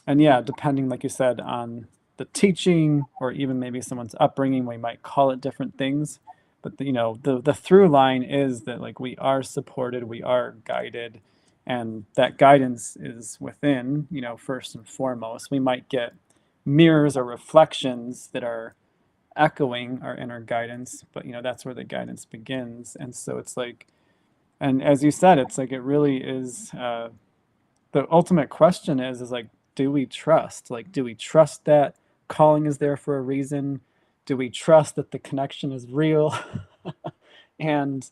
and yeah, depending, like you said, on the teaching or even maybe someone's upbringing, we might call it different things. But the through line is that like we are supported, we are guided, and that guidance is within. First and foremost, we might get mirrors or reflections that are echoing our inner guidance, but that's where the guidance begins. And so it's like, and as you said, it's like it really is. The ultimate question is like, do we trust? Like, do we trust that calling is there for a reason? Do we trust that the connection is real? and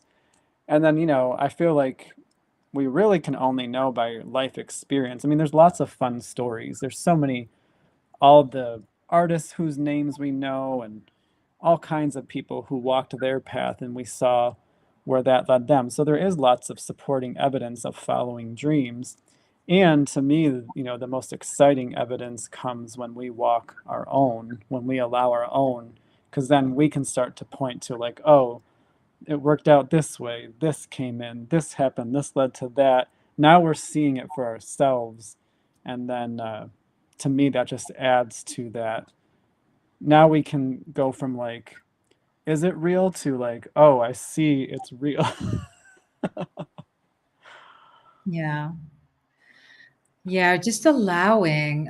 and then I feel like we really can only know by life experience. I mean, there's lots of fun stories. There's so many, all the artists whose names we know, and all kinds of people who walked their path, and we saw where that led them. So there is lots of supporting evidence of following dreams. And to me, the most exciting evidence comes when we walk our own, when we allow our own, because then we can start to point to like, oh, it worked out this way, this came in, this happened, this led to that. Now we're seeing it for ourselves. And then to me, that just adds to that. Now we can go from like, is it real, to like, oh, I see it's real. Yeah. Yeah, just allowing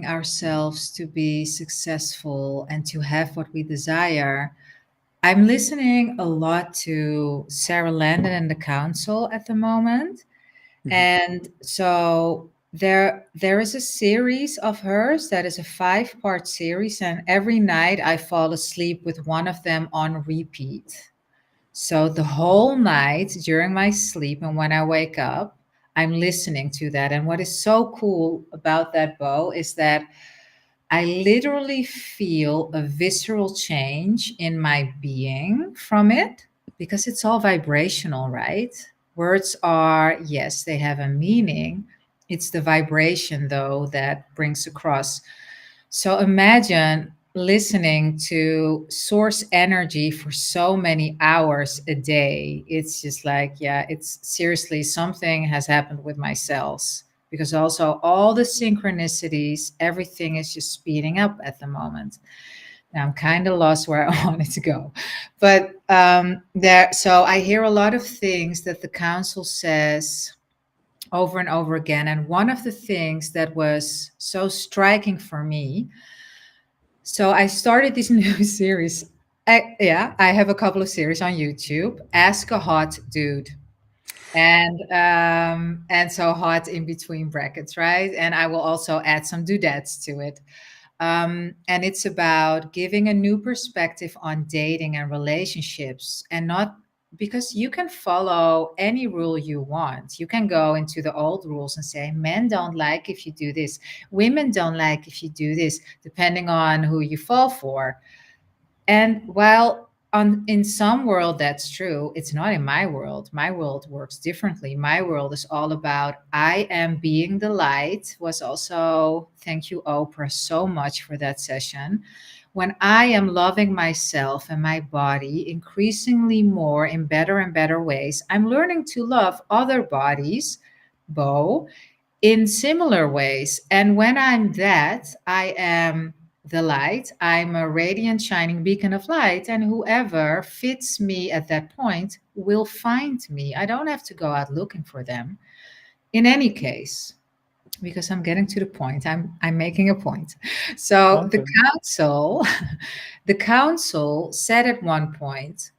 ourselves to be successful and to have what we desire. I'm listening a lot to Sarah Landon and the Council at the moment. Mhm. And so there is a series of hers that is a 5-part series, and every night I fall asleep with one of them on repeat. So the whole night during my sleep and when I wake up, I'm listening to that. And what is so cool about that, Beau, is that I literally feel a visceral change in my being from it because it's all vibrational, right? Words are, yes, they have a meaning. It's the vibration, though, that brings across. So imagine listening to source energy for so many hours a day. It's just like, yeah, it's seriously something has happened with my cells because also all the synchronicities, everything is just speeding up at the moment. Now I'm kind of lost where I wanted to go, but there. So I hear a lot of things that the council says over and over again, and one of the things that was so striking for me, so I started this new series. Yeah, I have a couple of series on YouTube. Ask a Hot Dude, and so hot in between brackets, right? And I will also add some dudettes to it. And it's about giving a new perspective on dating and relationships, and not because you can follow any rule you want. You can go into the old rules and say, men don't like if you do this, women don't like if you do this, depending on who you fall for. And while on in some world that's true. It's not in my world. My world works differently. My world is all about I am being the light. Was also, thank you, Oprah, so much for that session. When I am loving myself and my body increasingly more in better and better ways, I'm learning to love other bodies, Beau, in similar ways. And when I'm that, I am the light. I'm a radiant, shining beacon of light. And whoever fits me at that point will find me. I don't have to go out looking for them in any case. Because I'm getting to the point. I'm making a point. So All the good. council, the council said at one point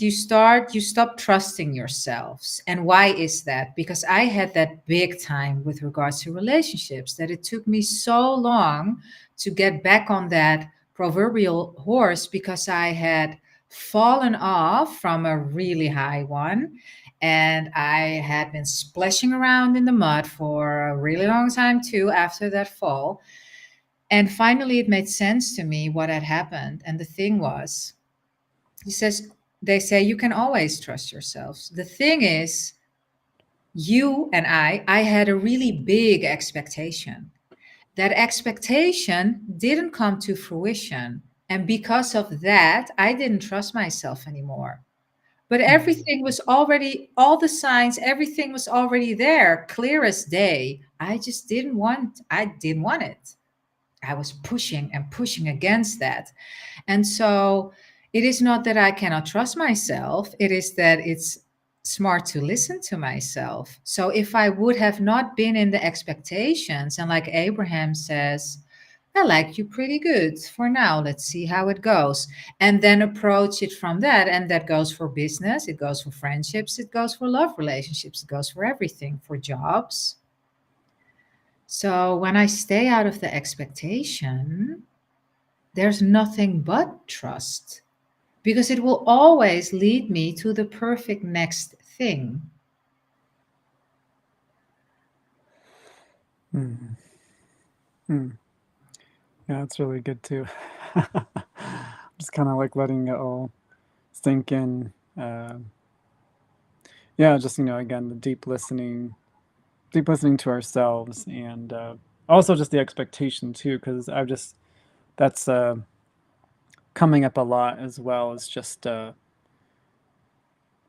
you stop trusting yourselves. And why is that? Because I had that big time with regards to relationships, that it took me so long to get back on that proverbial horse, because I had fallen off from a really high one, and I had been splashing around in the mud for a really long time too after that fall. And finally it made sense to me what had happened. And the thing was, he says, they say you can always trust yourselves. The thing is, you and I had a really big expectation. That expectation didn't come to fruition. And because of that, I didn't trust myself anymore. But Mm. everything was already, all the signs, everything was already there, clear as day. I didn't want it. I was pushing and pushing against that. And so it is not that I cannot trust myself, it is that it's smart to listen to myself. So if I would have not been in the expectations, and like Abraham says, I like you pretty good for now, let's see how it goes. And then approach it from that. And that goes for business, it goes for friendships, it goes for love relationships, it goes for everything, for jobs. So when I stay out of the expectation, there's nothing but trust, because it will always lead me to the perfect next thing. Mm. Mm. Yeah, it's really good too. Just kind of like letting it all sink in. Yeah, just again, the deep listening to ourselves, and also just the expectation too, because I've just that's coming up a lot as well. Is just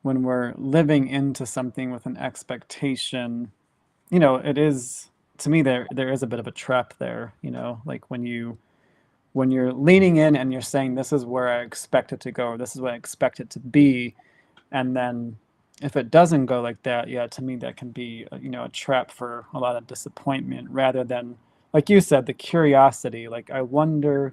when we're living into something with an expectation, it is, to me, there is a bit of a trap there. Like when you're leaning in and you're saying, this is where I expect it to go, or this is what I expect it to be, and then if it doesn't go like that, yeah, to me that can be a trap for a lot of disappointment, rather than, like you said, the curiosity. Like, I wonder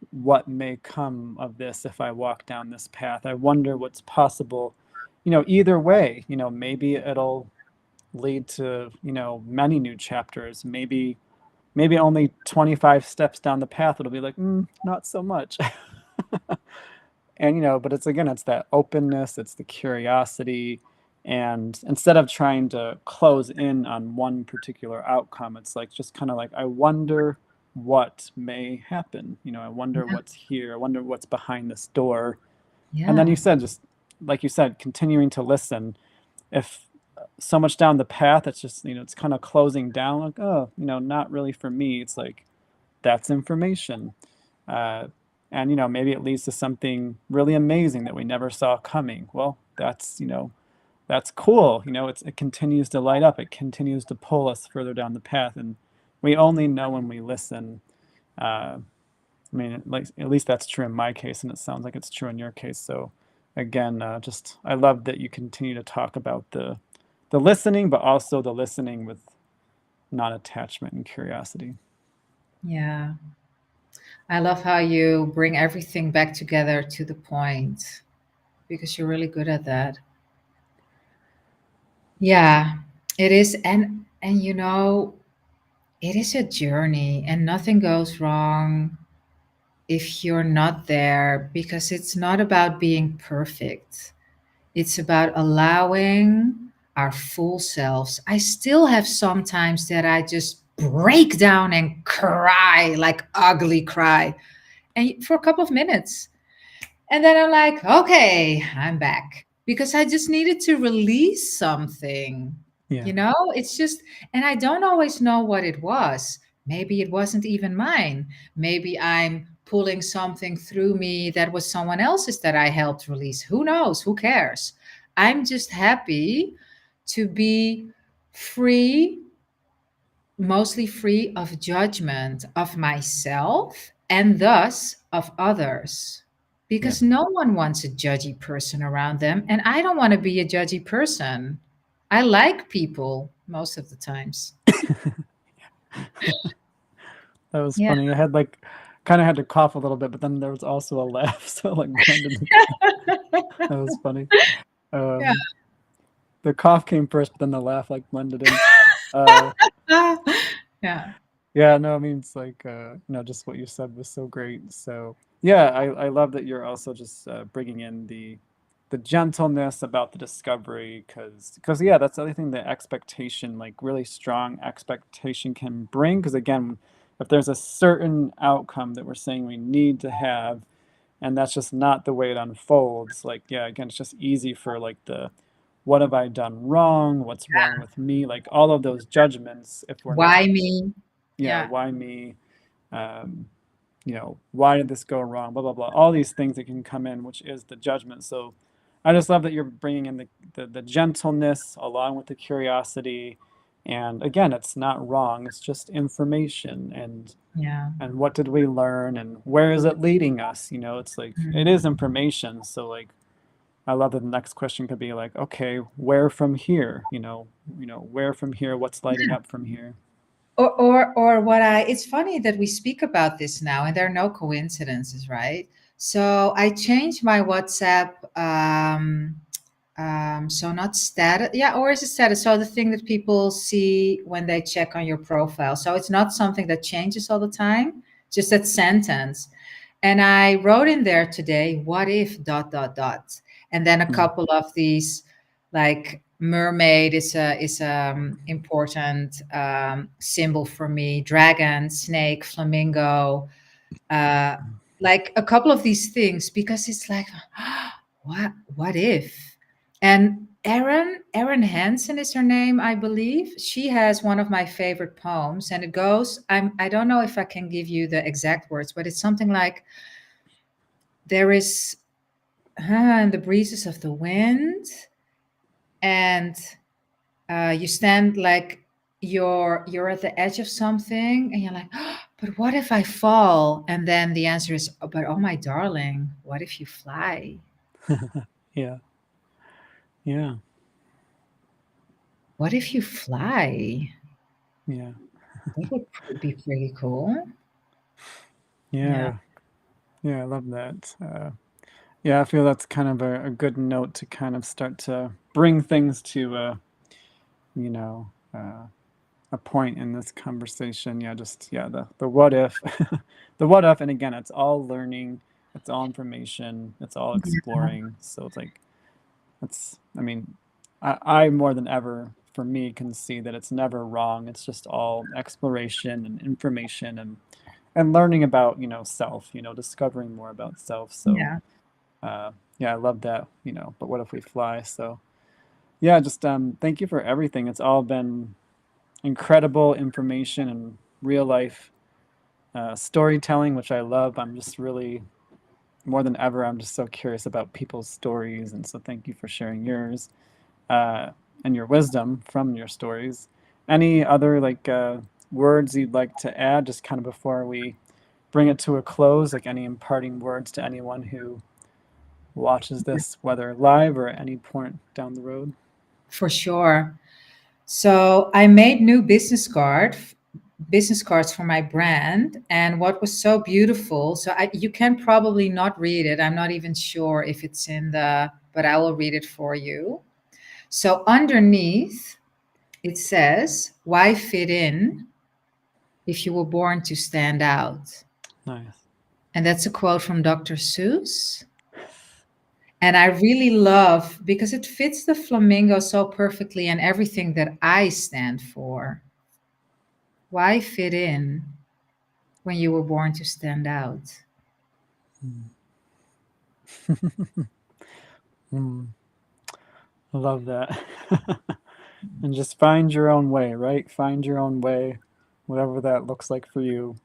what may come of this if I walk down this path. I wonder what's possible, either way. Maybe it'll lead to many new chapters. Maybe only 25 steps down the path it'll be like, not so much. And but it's, again, it's that openness, it's the curiosity. And instead of trying to close in on one particular outcome, it's like, just kind of like, I wonder what may happen. I wonder Yeah. what's here, I wonder what's behind this door. And then Yeah. you said, just like you said, continuing to listen. If so much down the path it's just, it's kind of closing down, like, oh, not really for me, it's like, that's information. uh, and maybe it leads to something really amazing that we never saw coming. Well, that's cool. It continues to light up, it continues to pull us further down the path, and we only know when we listen. uh, I mean, like, at least that's true in my case, and it sounds like it's true in your case. So again, just, I love that you continue to talk about the listening, but also the listening with non-attachment and curiosity. Yeah. I love how you bring everything back together to the point, because you're really good at that. Yeah, it is. And it is a journey, and nothing goes wrong if you're not there, because it's not about being perfect. It's about allowing our full selves. I still have sometimes that I just break down and cry, like ugly cry, and for a couple of minutes. And then I'm like, okay, I'm back because I just needed to release something. Yeah. It's just, and I don't always know what it was. Maybe it wasn't even mine. Maybe I'm pulling something through me that was someone else's that I helped release. Who knows? Who cares? I'm just happy to be free, mostly free of judgment of myself and thus of others. Yeah. Because no one wants a judgy person around them, and I don't want to be a judgy person. I like people most of the times. That was Yeah. funny. I had like kind of had to cough a little bit, but then there was also a laugh, so like blended the two. That was funny. Yeah. Um, the cough came first, but then the laugh like blended in. Uh, Yeah. yeah, no, I mean it's like just what you said was so great. So yeah, I love that you're also just bringing in the gentleness about the discovery, because yeah, that's the other thing, the expectation, like really strong expectation can bring. Because again, if there's a certain outcome that we're saying we need to have, and that's just not the way it unfolds, like yeah, again, it's just easy for like the what have I done wrong, what's wrong with me, like all of those judgments, if we're Why not, me? yeah, Yeah. why me, um, why did this go wrong, blah blah blah, all these things that can come in, which is the judgment. So I just love that you're bringing in the gentleness along with the curiosity. And again, it's not wrong, it's just information. Yeah. And what did we learn and where is it leading us? It's like it Mhm. is information. So like I love that the next question could be like, okay, where from here? Where from here? What's lighting up from here? Or what I it's funny that we speak about this now and there are no coincidences, right? So I changed my WhatsApp, so not status, yeah, or is it status? So the thing that people see when they check on your profile. So it's not something that changes all the time, just that sentence. And I wrote in there today, what if dot dot dot, and then a Hmm. couple of these, like mermaid is important symbol for me. Dragon, snake, flamingo, uh, like a couple of these things because it's like, what if? And Erin Hansen is her name, I believe. She has one of my favorite poems, and it goes, I don't know if I can give you the exact words, but it's something like, there is the breezes of the wind, and you stand like you're at the edge of something, and you're like, "Oh, but what if I fall?" And then the answer is, "Oh, but oh my darling, what if you fly? Yeah, yeah, What if you fly? yeah, That would be pretty cool." Yeah. yeah, yeah. I love that. Yeah, I feel that's kind of a good note to kind of start to bring things to you know, uh, a point in this conversation. Yeah, just yeah, the what if, the what if, and again, it's all learning, it's all information, it's all exploring. So it's like I mean, I more than ever for me can see that it's never wrong. It's just all exploration and information and learning about self. Discovering more about self. So Yeah. yeah, I love that. But what if we fly? So yeah, just thank you for everything. It's all been incredible information and real life storytelling, which I love. I'm just really more than ever. I'm just so curious about people's stories, and so thank you for sharing yours uh, and your wisdom from your stories. Any other like words you'd like to add, just kind of before we bring it to a close? Like any imparting words to anyone who watches this, whether live or at any point down the road? For sure. So I made new business cards for my brand, and what was so beautiful, so you can probably not read it. I'm not even sure if it's in the, but I will read it for you. So underneath it says, "Why fit in if you were born to stand out?" Nice. And that's a quote from Dr. Seuss. And I really love because it fits the flamingo so perfectly and everything that I stand for. Why fit in when you were born to stand out? Mm. Mm, I love that. And just find your own way, right? Find your own way, whatever that looks like for you,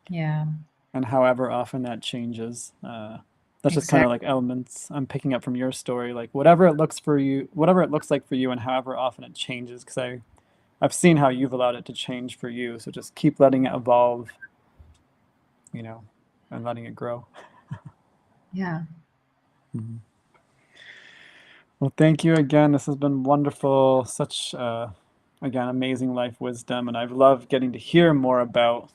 Yeah, and however often that changes. That's just kind of exactly. like elements I'm picking up from your story, like whatever it looks for you, whatever it looks like for you, and however often it changes. Because I've seen how you've allowed it to change for you. So just keep letting it evolve, you know, and letting it grow. Yeah, Mhm. Well, thank you again. This has been wonderful. Such, again, amazing life wisdom. And I've loved getting to hear more about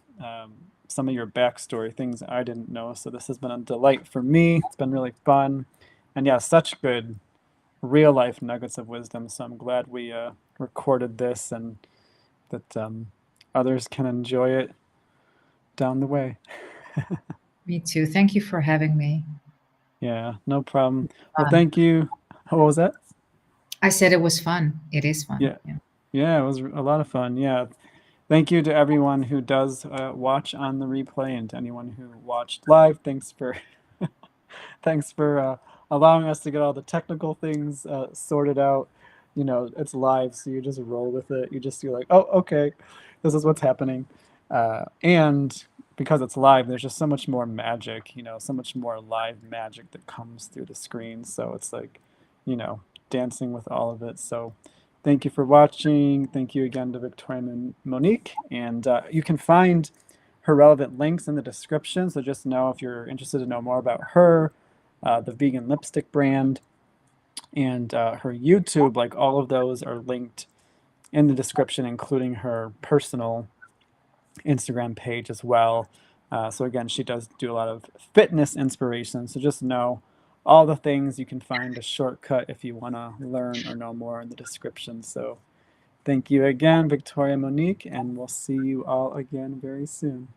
some of your backstory, things I didn't know. So this has been a delight for me. It's been really fun. And yeah, such good real life nuggets of wisdom. So I'm glad we recorded this and that others can enjoy it down the way. me too. Thank you for having me. Yeah, no problem. Well, Fun. thank you. What was that? I said it was fun. It is fun. Yeah. Yeah. Yeah, it was a lot of fun. Yeah. Thank you to everyone who does watch on the replay and to anyone who watched live. Thanks for allowing us to get all the technical things sorted out. You know, it's live, so you just roll with it. You're like, oh, okay, this is what's happening. And because it's live, there's just so much more magic, so much more live magic that comes through the screen. So it's like, you know, dancing with all of it. So thank you for watching. Thank you again to Victoria and Monique. And you can find her relevant links in the description. So just know if you're interested to know more about her, the vegan lipstick brand, and her YouTube, like all of those are linked in the description, including her personal Instagram page as well. So again, she does do a lot of fitness inspiration. So just know all the things you can find a shortcut if you want to learn or know more in the description. So thank you again, Victoria Monique, and we'll see you all again very soon.